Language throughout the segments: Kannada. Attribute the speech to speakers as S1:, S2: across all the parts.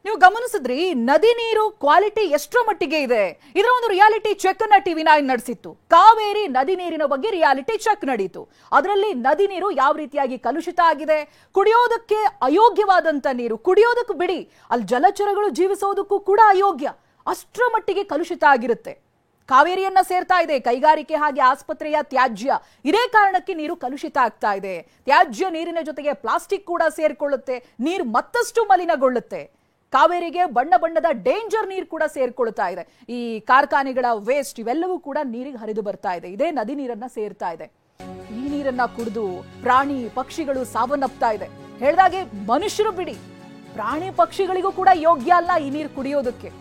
S1: ನೀವು ಗಮನಿಸಿದ್ರಿ ನದಿ ನೀರು ಕ್ವಾಲಿಟಿ ಎಷ್ಟರ ಮಟ್ಟಿಗೆ ಇದೆ. ಇದರ ಒಂದು ರಿಯಾಲಿಟಿ ಚೆಕ್ ಅನ್ನ TV9 ನಡೆಸಿತ್ತು. ಕಾವೇರಿ ನದಿ ನೀರಿನ ಬಗ್ಗೆ ರಿಯಾಲಿಟಿ ಚೆಕ್ ನಡೆಯಿತು. ಅದರಲ್ಲಿ ನದಿ ನೀರು ಯಾವ ರೀತಿಯಾಗಿ ಕಲುಷಿತ ಆಗಿದೆ, ಕುಡಿಯೋದಕ್ಕೆ ಅಯೋಗ್ಯವಾದಂತ ನೀರು, ಕುಡಿಯೋದಕ್ಕೆ ಬಿಡಿ, ಅಲ್ಲಿ ಜಲಚರಗಳು ಜೀವಿಸೋದಕ್ಕೂ ಕೂಡ ಅಯೋಗ್ಯ, ಅಷ್ಟರ ಮಟ್ಟಿಗೆ ಕಲುಷಿತ ಆಗಿರುತ್ತೆ. ಕಾವೇರಿಯನ್ನ ಸೇರ್ತಾ ಇದೆ ಕೈಗಾರಿಕೆ ಹಾಗೆ ಆಸ್ಪತ್ರೆಯ ತ್ಯಾಜ್ಯ. ಇದೇ ಕಾರಣಕ್ಕೆ ನೀರು ಕಲುಷಿತ ಆಗ್ತಾ ಇದೆ. ತ್ಯಾಜ್ಯ ನೀರಿನ ಜೊತೆಗೆ ಪ್ಲಾಸ್ಟಿಕ್ ಕೂಡ ಸೇರ್ಕೊಳ್ಳುತ್ತೆ, ನೀರು ಮತ್ತಷ್ಟು ಮಲಿನಗೊಳ್ಳುತ್ತೆ. ಕಾವೇರಿಗೆ ಬಣ್ಣ ಬಣ್ಣದ ಡೇಂಜರ್ ನೀರು ಕೂಡ ಸೇರ್ಕೊಳ್ತಾ ಇದೆ. ಈ ಕಾರ್ಖಾನೆಗಳ ವೇಸ್ಟ್ ಇವೆಲ್ಲವೂ ಕೂಡ ನೀರಿಗೆ ಹರಿದು ಬರ್ತಾ ಇದೆ. ಇದೇ ನದಿ ನೀರನ್ನ ಸೇರ್ತಾ ಇದೆ. ಈ ನೀರನ್ನ ಕುಡಿದು ಪ್ರಾಣಿ ಪಕ್ಷಿಗಳು ಸಾವನ್ನಪ್ತಾ ಇದೆ. ಹೇಳ್ದಾಗೆ ಮನುಷ್ಯರು ಬಿಡಿ, ಪ್ರಾಣಿ ಪಕ್ಷಿಗಳಿಗೂ ಕೂಡ ಯೋಗ್ಯ ಅಲ್ಲ ಈ ನೀರು ಕುಡಿಯೋದಕ್ಕೆ.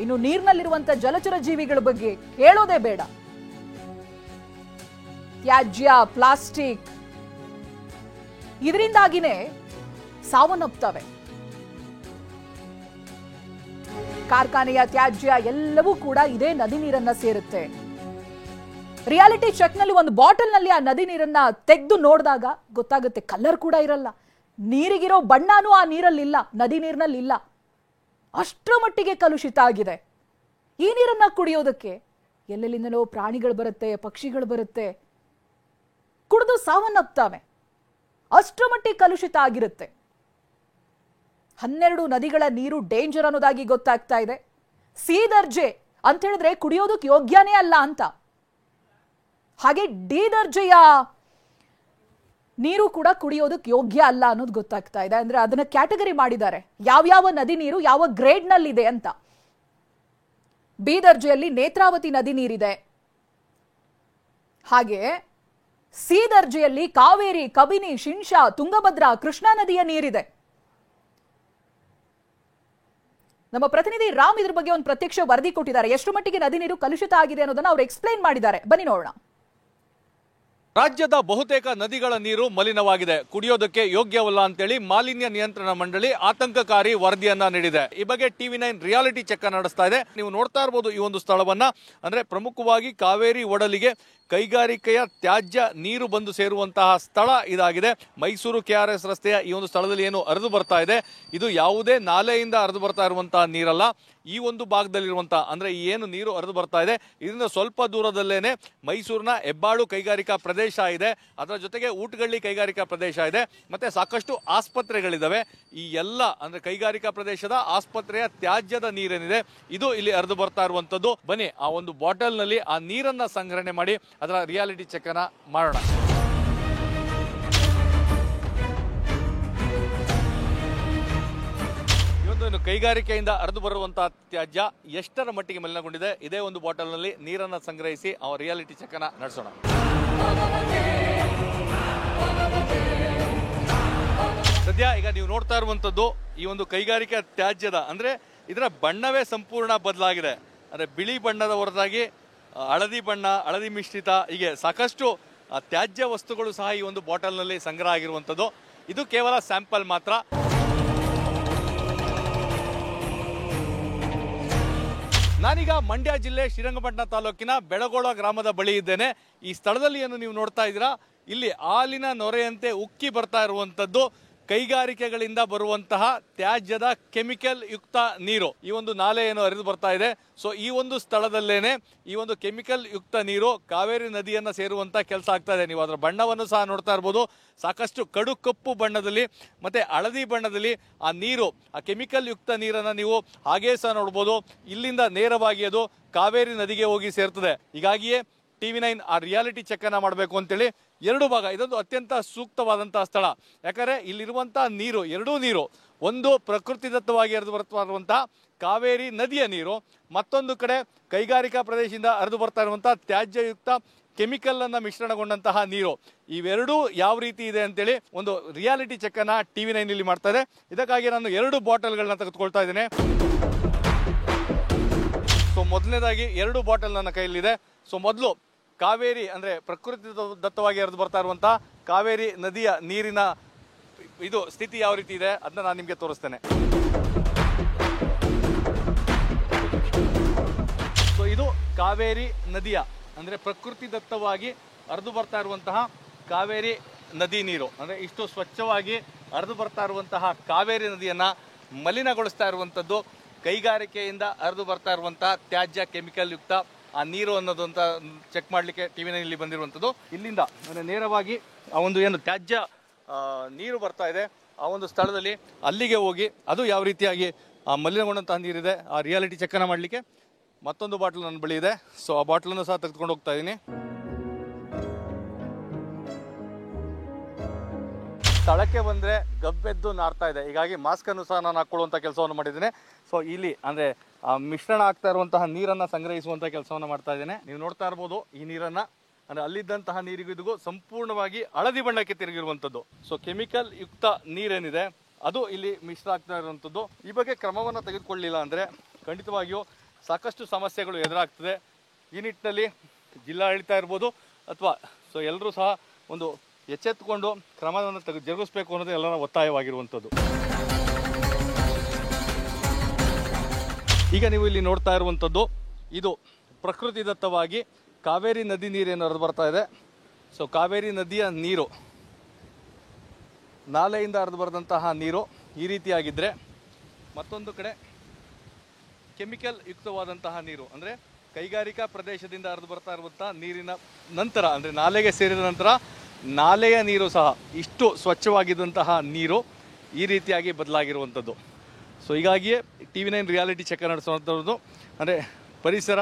S1: ಇನ್ನು ನೀರಿನಲ್ಲಿರುವಂತ ಜಲಚರ ಜೀವಿಗಳ ಬಗ್ಗೆ ಹೇಳೋದೇ ಬೇಡ. ತ್ಯಾಜ್ಯ, ಪ್ಲಾಸ್ಟಿಕ್ ಇದರಿಂದಾಗಿನೇ ಸಾವನ್ನಪ್ತವೆ. ಕಾರ್ಖಾನೆಯ ತ್ಯಾಜ್ಯ ಎಲ್ಲವೂ ಕೂಡ ಇದೇ ನದಿ ನೀರನ್ನ ಸೇರುತ್ತೆ. ರಿಯಾಲಿಟಿ ಚೆಕ್ ನಲ್ಲಿ ಒಂದು ಬಾಟಲ್ ನಲ್ಲಿ ಆ ನದಿ ನೀರನ್ನ ತೆಗೆದು ನೋಡಿದಾಗ ಗೊತ್ತಾಗುತ್ತೆ, ಕಲರ್ ಕೂಡ ಇರಲ್ಲ, ನೀರಿಗಿರೋ ಬಣ್ಣನೂ ಆ ನೀರಲ್ಲಿ ಇಲ್ಲ, ನದಿ ನೀರಿನಲ್ಲಿ ಇಲ್ಲ. ಅಷ್ಟರ ಮಟ್ಟಿಗೆ ಕಲುಷಿತ ಆಗಿದೆ. ಈ ನೀರನ್ನ ಕುಡಿಯೋದಕ್ಕೆ ಎಲ್ಲೆಲ್ಲಿಂದಲೋ ಪ್ರಾಣಿಗಳು ಬರುತ್ತೆ, ಪಕ್ಷಿಗಳು ಬರುತ್ತೆ, ಕುಡಿದು ಸಾವನ್ನಪ್ತಾವೆ. ಅಷ್ಟರ ಮಟ್ಟಿಗೆ ಕಲುಷಿತ ಆಗಿರುತ್ತೆ. 12 ನದಿಗಳ ನೀರು ಡೇಂಜರ್ ಅನ್ನೋದಾಗಿ ಗೊತ್ತಾಗ್ತಾ ಇದೆ. ಸಿ ದರ್ಜೆ ಅಂತ ಹೇಳಿದ್ರೆ ಕುಡಿಯೋದಕ್ಕೆ ಯೋಗ್ಯನೇ ಅಲ್ಲ ಅಂತ. ಹಾಗೆ ಡಿ ದರ್ಜೆಯ ನೀರು ಕೂಡ ಕುಡಿಯೋದಕ್ಕೆ ಯೋಗ್ಯ ಅಲ್ಲ ಅನ್ನೋದು ಗೊತ್ತಾಗ್ತಾ ಇದೆ. ಅಂದ್ರೆ ಅದನ್ನ ಕ್ಯಾಟಗರಿ ಮಾಡಿದ್ದಾರೆ, ಯಾವ್ಯಾವ ನದಿ ನೀರು ಯಾವ ಗ್ರೇಡ್ ನಲ್ಲಿದೆ ಅಂತ. ಬಿ ದರ್ಜೆಯಲ್ಲಿ ನೇತ್ರಾವತಿ ನದಿ ನೀರಿದೆ. ಹಾಗೆ ಸಿ ದರ್ಜೆಯಲ್ಲಿ ಕಾವೇರಿ, ಕಬಿನಿ, ಶಿಂಷಾ, ತುಂಗಭದ್ರಾ, ಕೃಷ್ಣಾ ನದಿಯ ನೀರಿದೆ. ನಮ್ಮ ಪ್ರತಿನಿಧಿ ರಾಮ್ ಇದ್ರ ಬಗ್ಗೆ ಒಂದು ಪ್ರತ್ಯಕ್ಷ ವರದಿ ಕೊಟ್ಟಿದ್ದಾರೆ. ಎಷ್ಟು ಮಟ್ಟಿಗೆ ನದಿ ನೀರು ಕಲುಷಿತ ಆಗಿದೆ ಅನ್ನೋದನ್ನ ಅವರು ಎಕ್ಸ್ಪ್ಲೈನ್ ಮಾಡಿದ್ದಾರೆ. ಬನ್ನಿ ನೋಡೋಣ.
S2: ರಾಜ್ಯದ ಬಹುತೇಕ ನದಿಗಳ ನೀರು ಮಲಿನವಾಗಿದೆ, ಕುಡಿಯೋದಕ್ಕೆ ಯೋಗ್ಯವಲ್ಲ ಅಂತೇಳಿ ಮಾಲಿನ್ಯ ನಿಯಂತ್ರಣ ಮಂಡಳಿ ಆತಂಕಕಾರಿ ವರದಿಯನ್ನ ನೀಡಿದೆ. ಈ ಬಗ್ಗೆ TV9 ರಿಯಾಲಿಟಿ ಚೆಕ್ ನಡೆಸ್ತಾ ಇದೆ. ನೀವು ನೋಡ್ತಾ ಇರಬಹುದು ಈ ಒಂದು ಸ್ಥಳವನ್ನ. ಅಂದ್ರೆ ಪ್ರಮುಖವಾಗಿ ಕಾವೇರಿ ಒಡಲಿಗೆ ಕೈಗಾರಿಕೆಯ ತ್ಯಾಜ್ಯ ನೀರು ಬಂದು ಸೇರುವಂತಹ ಸ್ಥಳ ಇದಾಗಿದೆ. ಮೈಸೂರು KRS ರಸ್ತೆಯ ಈ ಒಂದು ಸ್ಥಳದಲ್ಲಿ ಏನು ಹರಿದು ಬರ್ತಾ ಇದೆ, ಇದು ಯಾವುದೇ ನಾಲೆಯಿಂದ ಹರಿದು ಬರ್ತಾ ಇರುವಂತಹ ನೀರಲ್ಲ. ಈ ಒಂದು ಭಾಗದಲ್ಲಿರುವಂತಹ ಅಂದ್ರೆ ಏನು ನೀರು ಹರಿದು ಬರ್ತಾ ಇದೆ, ಇದರಿಂದ ಸ್ವಲ್ಪ ದೂರದಲ್ಲೇನೆ ಮೈಸೂರಿನ ಹೆಬ್ಬಾಳು ಕೈಗಾರಿಕಾ ಪ್ರದೇಶ ಇದೆ, ಅದರ ಜೊತೆಗೆ ಊಟಗಳ್ಳಿ ಕೈಗಾರಿಕಾ ಪ್ರದೇಶ ಇದೆ, ಮತ್ತೆ ಸಾಕಷ್ಟು ಆಸ್ಪತ್ರೆಗಳಿದಾವೆ. ಈ ಎಲ್ಲ ಅಂದ್ರೆ ಕೈಗಾರಿಕಾ ಪ್ರದೇಶದ ಆಸ್ಪತ್ರೆಯ ತ್ಯಾಜ್ಯದ ನೀರೇನಿದೆ ಇದು ಇಲ್ಲಿ ಹರಿದು ಬರ್ತಾ ಇರುವಂತದ್ದು. ಬನ್ನಿ ಆ ಒಂದು ಬಾಟಲ್ ನಲ್ಲಿ ಆ ನೀರನ್ನ ಸಂಗ್ರಹಣೆ ಮಾಡಿ ಅದರ ರಿಯಾಲಿಟಿ ಚೆಕ್ ಅನ್ನ ಮಾಡೋಣ. ಇವೊಂದು ಕೈಗಾರಿಕೆಯಿಂದ ಹರಿದು ಬರುವಂತಹ ತ್ಯಾಜ್ಯ ಎಷ್ಟರ ಮಟ್ಟಿಗೆ ಮಲಿನಗೊಂಡಿದೆ, ಇದೇ ಒಂದು ಬಾಟಲ್ ನಲ್ಲಿ ನೀರನ್ನ ಸಂಗ್ರಹಿಸಿ ಆ ರಿಯಾಲಿಟಿ ಚೆಕ್ ಅನ್ನ ನಡೆಸೋಣ. ಸದ್ಯ ಈಗ ನೀವು ನೋಡ್ತಾ ಇರುವಂತದ್ದು ಈ ಒಂದು ಕೈಗಾರಿಕಾ ತ್ಯಾಜ್ಯದ ಅಂದ್ರೆ ಇದರ ಬಣ್ಣವೇ ಸಂಪೂರ್ಣ ಬದಲಾಗಿದೆ. ಅಂದ್ರೆ ಬಿಳಿ ಬಣ್ಣದ ಹೊರತಾಗಿ ಹಳದಿ ಬಣ್ಣ, ಹಳದಿ ಮಿಶ್ರಿತ, ಹೀಗೆ ಸಾಕಷ್ಟು ತ್ಯಾಜ್ಯ ವಸ್ತುಗಳು ಸಹ ಈ ಒಂದು ಬಾಟಲ್ ನಲ್ಲಿ ಸಂಗ್ರಹ ಆಗಿರುವಂತದ್ದು. ಇದು ಕೇವಲ ಸ್ಯಾಂಪಲ್ ಮಾತ್ರ. ನಾನೀಗ ಮಂಡ್ಯ ಜಿಲ್ಲೆ ಶ್ರೀರಂಗಪಟ್ಟಣ ತಾಲೂಕಿನ ಬೆಳಗೋಳ ಗ್ರಾಮದ ಬಳಿ ಇದ್ದೇನೆ. ಈ ಸ್ಥಳದಲ್ಲಿ ಏನು ನೀವು ನೋಡ್ತಾ ಇದ್ದೀರಾ, ಇಲ್ಲಿ ಹಾಲಿನ ನೊರೆಯಂತೆ ಉಕ್ಕಿ ಬರ್ತಾ ಇರುವಂತದ್ದು ಕೈಗಾರಿಕೆಗಳಿಂದ ಬರುವಂತಹ ತ್ಯಾಜ್ಯದ ಕೆಮಿಕಲ್ ಯುಕ್ತ ನೀರು. ಈ ಒಂದು ನಾಲೆ ಏನು ಹರಿದು ಬರ್ತಾ ಇದೆ, ಸೊ ಈ ಒಂದು ಸ್ಥಳದಲ್ಲೇನೆ ಈ ಒಂದು ಕೆಮಿಕಲ್ ಯುಕ್ತ ನೀರು ಕಾವೇರಿ ನದಿಯನ್ನ ಸೇರುವಂತ ಕೆಲಸ ಆಗ್ತಾ ಇದೆ. ನೀವು ಅದರ ಬಣ್ಣವನ್ನು ಸಹ ನೋಡ್ತಾ ಇರ್ಬೋದು, ಸಾಕಷ್ಟು ಕಡು ಕಪ್ಪು ಬಣ್ಣದಲ್ಲಿ ಮತ್ತೆ ಹಳದಿ ಬಣ್ಣದಲ್ಲಿ ಆ ನೀರು, ಆ ಕೆಮಿಕಲ್ ಯುಕ್ತ ನೀರನ್ನ ನೀವು ಹಾಗೇ ಸಹ ನೋಡ್ಬೋದು. ಇಲ್ಲಿಂದ ನೇರವಾಗಿ ಅದು ಕಾವೇರಿ ನದಿಗೆ ಹೋಗಿ ಸೇರ್ತದೆ. ಹೀಗಾಗಿಯೇ TV9 ಆ ರಿಯಾಲಿಟಿ ಚೆಕ್ ಅನ್ನ ಮಾಡಬೇಕು ಅಂತೇಳಿ ಎರಡು ಭಾಗ, ಇದೊಂದು ಅತ್ಯಂತ ಸೂಕ್ತವಾದಂತಹ ಸ್ಥಳ. ಯಾಕಂದ್ರೆ ಇಲ್ಲಿರುವಂತಹ ನೀರು, ಎರಡೂ ನೀರು, ಒಂದು ಪ್ರಕೃತಿದತ್ತವಾಗಿ ಹರಿದು ಬರ್ತಾ ಇರುವಂತಹ ಕಾವೇರಿ ನದಿಯ ನೀರು, ಮತ್ತೊಂದು ಕಡೆ ಕೈಗಾರಿಕಾ ಪ್ರದೇಶದಿಂದ ಹರಿದು ಬರ್ತಾ ಇರುವಂತಹ ತ್ಯಾಜ್ಯಯುಕ್ತ ಕೆಮಿಕಲ್ ಅನ್ನ ಮಿಶ್ರಣಗೊಂಡಂತಹ ನೀರು. ಇವೆರಡೂ ಯಾವ ರೀತಿ ಇದೆ ಅಂತೇಳಿ ಒಂದು ರಿಯಾಲಿಟಿ ಚೆಕ್ ಅನ್ನ TV9 ಇಲ್ಲಿ ಮಾಡ್ತಾ ಇದೆ. ಇದಕ್ಕಾಗಿ ನಾನು 2 ಬಾಟಲ್ಗಳನ್ನ ತೆಗೆದುಕೊಳ್ತಾ ಇದ್ದೇನೆ. ಸೊ ಮೊದಲನೇದಾಗಿ 2 ಬಾಟಲ್ ನನ್ನ ಕೈಯಲ್ಲಿದೆ. ಸೊ ಮೊದಲು ಕಾವೇರಿ ಅಂದ್ರೆ ಪ್ರಕೃತಿ ದತ್ತವಾಗಿ ಹರಿದು ಬರ್ತಾ ಇರುವಂತಹ ಕಾವೇರಿ ನದಿಯ ನೀರಿನ ಇದು ಸ್ಥಿತಿ ಯಾವ ರೀತಿ ಇದೆ ಅದನ್ನ ನಾನು ನಿಮಗೆ ತೋರಿಸ್ತೇನೆ. ಸೊ ಇದು ಕಾವೇರಿ ನದಿಯ ಅಂದ್ರೆ ಪ್ರಕೃತಿ ದತ್ತವಾಗಿ ಹರಿದು ಬರ್ತಾ ಇರುವಂತಹ ಕಾವೇರಿ ನದಿ ನೀರು ಅಂದರೆ ಇಷ್ಟು ಸ್ವಚ್ಛವಾಗಿ ಹರಿದು ಬರ್ತಾ ಇರುವಂತಹ ಕಾವೇರಿ ನದಿಯನ್ನು ಮಲಿನಗೊಳಿಸ್ತಾ ಇರುವಂಥದ್ದು ಕೈಗಾರಿಕೆಯಿಂದ ಹರಿದು ಬರ್ತಾ ಇರುವಂತಹ ತ್ಯಾಜ್ಯ ಕೆಮಿಕಲ್ ಯುಕ್ತ ಆ ನೀರು ಅನ್ನೋದು ಅಂತ ಚೆಕ್ ಮಾಡಲಿಕ್ಕೆ ಟಿವಿ ನೈನಲ್ಲಿ ಬಂದಿರುವಂಥದ್ದು. ಇಲ್ಲಿಂದ ಅಂದರೆ ನೇರವಾಗಿ ಆ ಒಂದು ಏನು ತ್ಯಾಜ್ಯ ನೀರು ಬರ್ತಾ ಇದೆ ಆ ಒಂದು ಸ್ಥಳದಲ್ಲಿ ಅಲ್ಲಿಗೆ ಹೋಗಿ ಅದು ಯಾವ ರೀತಿಯಾಗಿ ಆ ಮಲಿನಗೊಂಡಂತಹ ನೀರಿದೆ ಆ ರಿಯಾಲಿಟಿ ಚೆಕ್ಕನ್ನು ಮಾಡಲಿಕ್ಕೆ ಮತ್ತೊಂದು ಬಾಟ್ಲು ನನ್ನ ಬಳಿ ಇದೆ. ಸೊ ಆ ಬಾಟ್ಲನ್ನು ಸಹ ತೆಗೆದುಕೊಂಡು ಹೋಗ್ತಾ ಇದ್ದೀನಿ. ಸ್ಥಳಕ್ಕೆ ಬಂದರೆ ಗಬ್ಬೆದ್ದು ನಾರ್ತಾ ಇದೆ, ಹೀಗಾಗಿ ಮಾಸ್ಕನ್ನು ಸಹ ನಾನು ಹಾಕ್ಕೊಳ್ಳುವಂಥ ಕೆಲಸವನ್ನು ಮಾಡಿದ್ದೇನೆ. ಸೊ ಇಲ್ಲಿ ಅಂದರೆ ಮಿಶ್ರಣ ಆಗ್ತಾ ಇರುವಂತಹ ನೀರನ್ನು ಸಂಗ್ರಹಿಸುವಂಥ ಕೆಲಸವನ್ನು ಮಾಡ್ತಾ ಇದ್ದೇನೆ. ನೀವು ನೋಡ್ತಾ ಇರ್ಬೋದು ಈ ನೀರನ್ನು, ಅಂದರೆ ಅಲ್ಲಿದ್ದಂತಹ ನೀರಿಗೂ ಇದಕ್ಕೂ ಸಂಪೂರ್ಣವಾಗಿ ಹಳದಿ ಬಣ್ಣಕ್ಕೆ ತಿರುಗಿರುವಂಥದ್ದು. ಸೊ ಕೆಮಿಕಲ್ ಯುಕ್ತ ನೀರೇನಿದೆ ಅದು ಇಲ್ಲಿ ಮಿಶ್ರ ಆಗ್ತಾ ಇರುವಂಥದ್ದು. ಈ ಬಗ್ಗೆ ಕ್ರಮವನ್ನು ತೆಗೆದುಕೊಳ್ಳಿಲ್ಲ ಅಂದರೆ ಖಂಡಿತವಾಗಿಯೂ ಸಾಕಷ್ಟು ಸಮಸ್ಯೆಗಳು ಎದುರಾಗ್ತದೆ. ಈ ನಿಟ್ಟಿನಲ್ಲಿ ಜಿಲ್ಲಾಡಳಿತ ಇರ್ಬೋದು ಅಥವಾ ಸೊ ಎಲ್ಲರೂ ಸಹ ಒಂದು ಎಚ್ಚೆತ್ತುಕೊಂಡು ಕ್ರಮವನ್ನು ಜರುಗಿಸಬೇಕು ಅನ್ನೋದು ಎಲ್ಲರ ಒತ್ತಾಯವಾಗಿರುವಂಥದ್ದು. ಈಗ ನೀವು ಇಲ್ಲಿ ನೋಡ್ತಾ ಇರುವಂಥದ್ದು ಇದು ಪ್ರಕೃತಿ ದತ್ತವಾಗಿ ಕಾವೇರಿ ನದಿ ನೀರೇನು ಹರಿದು ಬರ್ತಾ ಇದೆ. ಸೊ ಕಾವೇರಿ ನದಿಯ ನೀರು ನಾಲೆಯಿಂದ ಹರಿದು ಬರೆದಂತಹ ನೀರು ಈ ರೀತಿಯಾಗಿದ್ದರೆ, ಮತ್ತೊಂದು ಕಡೆ ಕೆಮಿಕಲ್ ಯುಕ್ತವಾದಂತಹ ನೀರು ಅಂದರೆ ಕೈಗಾರಿಕಾ ಪ್ರದೇಶದಿಂದ ಹರಿದು ಬರ್ತಾ ಇರುವಂತಹ ನೀರಿನ ನಂತರ ಅಂದರೆ ನಾಲೆಗೆ ಸೇರಿದ ನಂತರ ನಾಲೆಯ ನೀರು ಸಹ ಇಷ್ಟು ಸ್ವಚ್ಛವಾಗಿದ್ದಂತಹ ನೀರು ಈ ರೀತಿಯಾಗಿ ಬದಲಾಗಿರುವಂಥದ್ದು. ಸೊ ಹೀಗಾಗಿಯೇ TV9 ರಿಯಾಲಿಟಿ ಚೆಕ್ ನಡೆಸುವಂಥದ್ದು ಅಂದರೆ ಪರಿಸರ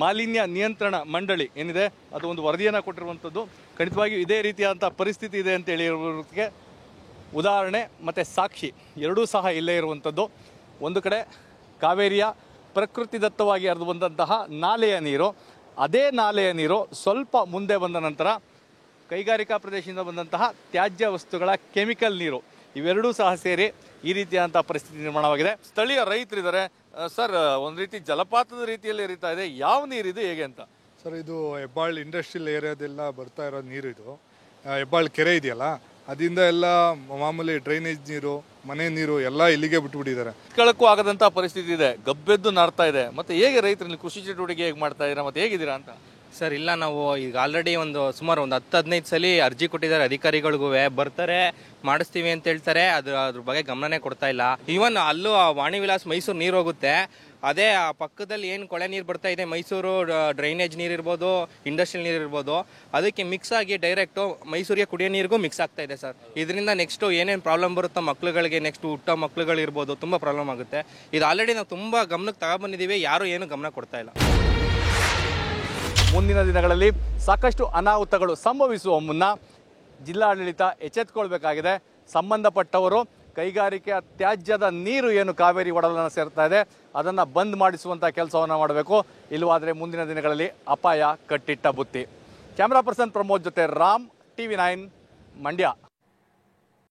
S2: ಮಾಲಿನ್ಯ ನಿಯಂತ್ರಣ ಮಂಡಳಿ ಏನಿದೆ ಅದು ಒಂದು ವರದಿಯನ್ನು ಕೊಟ್ಟಿರುವಂಥದ್ದು. ಖಂಡಿತವಾಗಿಯೂ ಇದೇ ರೀತಿಯಾದಂಥ ಪರಿಸ್ಥಿತಿ ಇದೆ ಅಂತ ಹೇಳಿರೋದಕ್ಕೆ ಉದಾಹರಣೆ ಮತ್ತು ಸಾಕ್ಷಿ ಎರಡೂ ಸಹ ಇಲ್ಲೇ ಇರುವಂಥದ್ದು. ಒಂದು ಕಡೆ ಕಾವೇರಿಯ ಪ್ರಕೃತಿ ದತ್ತವಾಗಿ ಹರಿದು ಬಂದಂತಹ ನಾಲೆಯ ನೀರು, ಅದೇ ನಾಲೆಯ ನೀರು ಸ್ವಲ್ಪ ಮುಂದೆ ಬಂದ ನಂತರ ಕೈಗಾರಿಕಾ ಪ್ರದೇಶದಿಂದ ಬಂದಂತಹ ತ್ಯಾಜ್ಯ ವಸ್ತುಗಳ ಕೆಮಿಕಲ್ ನೀರು ಇವೆರಡೂ ಸಹ ಸೇರಿ ಈ ರೀತಿಯಾದಂಥ ಪರಿಸ್ಥಿತಿ ನಿರ್ಮಾಣವಾಗಿದೆ. ಸ್ಥಳೀಯ ರೈತರಿದ್ದಾರೆ. ಸರ್, ಒಂದು ರೀತಿ ಜಲಪಾತದ ರೀತಿಯಲ್ಲಿ ಹರಿತಾ ಇದೆ, ಯಾವ ನೀರಿದು ಹೇಗೆ ಅಂತ?
S3: ಸರ್, ಇದು ಹೆಬ್ಬಾಳ್ ಇಂಡಸ್ಟ್ರಿಯಲ್ ಏರಿಯಾದೆಲ್ಲ ಬರ್ತಾ ಇರೋ ನೀರು. ಇದು ಹೆಬ್ಬಾಳ್ ಕೆರೆ ಇದೆಯಲ್ಲ, ಅದರಿಂದ ಎಲ್ಲ ಮಾಮೂಲಿ ಡ್ರೈನೇಜ್ ನೀರು, ಮನೆ ನೀರು ಎಲ್ಲ ಇಲ್ಲಿಗೆ ಬಿಟ್ಬಿಟ್ಟಿದ್ದಾರೆ.
S2: ಇಟ್ಕೊಳ್ಳಕ್ಕೂ ಆಗದಂಥ ಪರಿಸ್ಥಿತಿ ಇದೆ, ಗಬ್ಬೆದ್ದು ನಾರ್ತಾ ಇದೆ. ಮತ್ತೆ ಹೇಗೆ ರೈತರಲ್ಲಿ ಕೃಷಿ ಚಟುವಟಿಕೆ ಹೇಗೆ ಮಾಡ್ತಾ ಇದ್ದೀರಾ, ಮತ್ತೆ ಹೇಗಿದ್ದೀರಾ ಅಂತ?
S4: ಸರ್, ಇಲ್ಲ, ನಾವು ಈಗ ಆಲ್ರೆಡಿ ಸುಮಾರು ಒಂದು 10-15 ಸಲ ಅರ್ಜಿ ಕೊಟ್ಟಿದ್ದಾರೆ ಅಧಿಕಾರಿಗಳಿಗೂ. ಬರ್ತಾರೆ, ಮಾಡಿಸ್ತೀವಿ ಅಂತ ಹೇಳ್ತಾರೆ, ಅದ್ರ ಬಗ್ಗೆ ಗಮನನೇ ಕೊಡ್ತಾ ಇಲ್ಲ. ಈವನ್ ಅಲ್ಲೂ ವಾಣಿ ವಿಲಾಸ್ ಮೈಸೂರು ನೀರು ಹೋಗುತ್ತೆ, ಅದೇ ಆ ಪಕ್ಕದಲ್ಲಿ ಏನು ಕೊಳೆ ನೀರು ಬರ್ತಾ ಇದೆ, ಮೈಸೂರು ಡ್ರೈನೇಜ್ ನೀರು ಇರ್ಬೋದು, ಇಂಡಸ್ಟ್ರಿಯಲ್ ನೀರು ಇರ್ಬೋದು, ಅದಕ್ಕೆ ಮಿಕ್ಸ್ ಆಗಿ ಡೈರೆಕ್ಟು ಮೈಸೂರಿಗೆ ಕುಡಿಯೋ ನೀರಿಗೂ ಮಿಕ್ಸ್ ಆಗ್ತಾ ಇದೆ ಸರ್. ಇದರಿಂದ ನೆಕ್ಸ್ಟು ಏನೇನು ಪ್ರಾಬ್ಲಮ್ ಬರುತ್ತೋ ಮಕ್ಳುಗಳಿಗೆ, ನೆಕ್ಸ್ಟ್ ಹುಟ್ಟೋ ಮಕ್ಳುಗಳಿರ್ಬೋದು, ತುಂಬ ಪ್ರಾಬ್ಲಮ್ ಆಗುತ್ತೆ. ಇದು ಆಲ್ರೆಡಿ ನಾವು ತುಂಬ ಗಮನಕ್ಕೆ ತಗೊಬಂದಿದ್ದೀವಿ, ಯಾರು ಏನು ಗಮನ ಕೊಡ್ತಾ ಇಲ್ಲ.
S2: ಮುಂದಿನ ದಿನಗಳಲ್ಲಿ ಸಾಕಷ್ಟು ಅನಾಹುತಗಳು ಸಂಭವಿಸುವ ಮುನ್ನ ಜಿಲ್ಲಾಡಳಿತ ಎಚ್ಚೆತ್ತುಕೊಳ್ಬೇಕಾಗಿದೆ. ಸಂಬಂಧಪಟ್ಟವರು ಕೈಗಾರಿಕೆಯ ತ್ಯಾಜ್ಯದ ನೀರು ಏನು ಕಾವೇರಿ ಒಡಲನ್ನು ಸೇರ್ತಾ ಇದೆ ಅದನ್ನು ಬಂದ್ ಮಾಡಿಸುವಂಥ ಕೆಲಸವನ್ನು ಮಾಡಬೇಕು. ಇಲ್ಲವಾದರೆ ಮುಂದಿನ ದಿನಗಳಲ್ಲಿ ಅಪಾಯ ಕಟ್ಟಿಟ್ಟ ಬುತ್ತಿ. ಕ್ಯಾಮ್ರಾ ಪರ್ಸನ್ ಪ್ರಮೋದ್ ಜೊತೆ ರಾಮ್, TV9 ಮಂಡ್ಯ.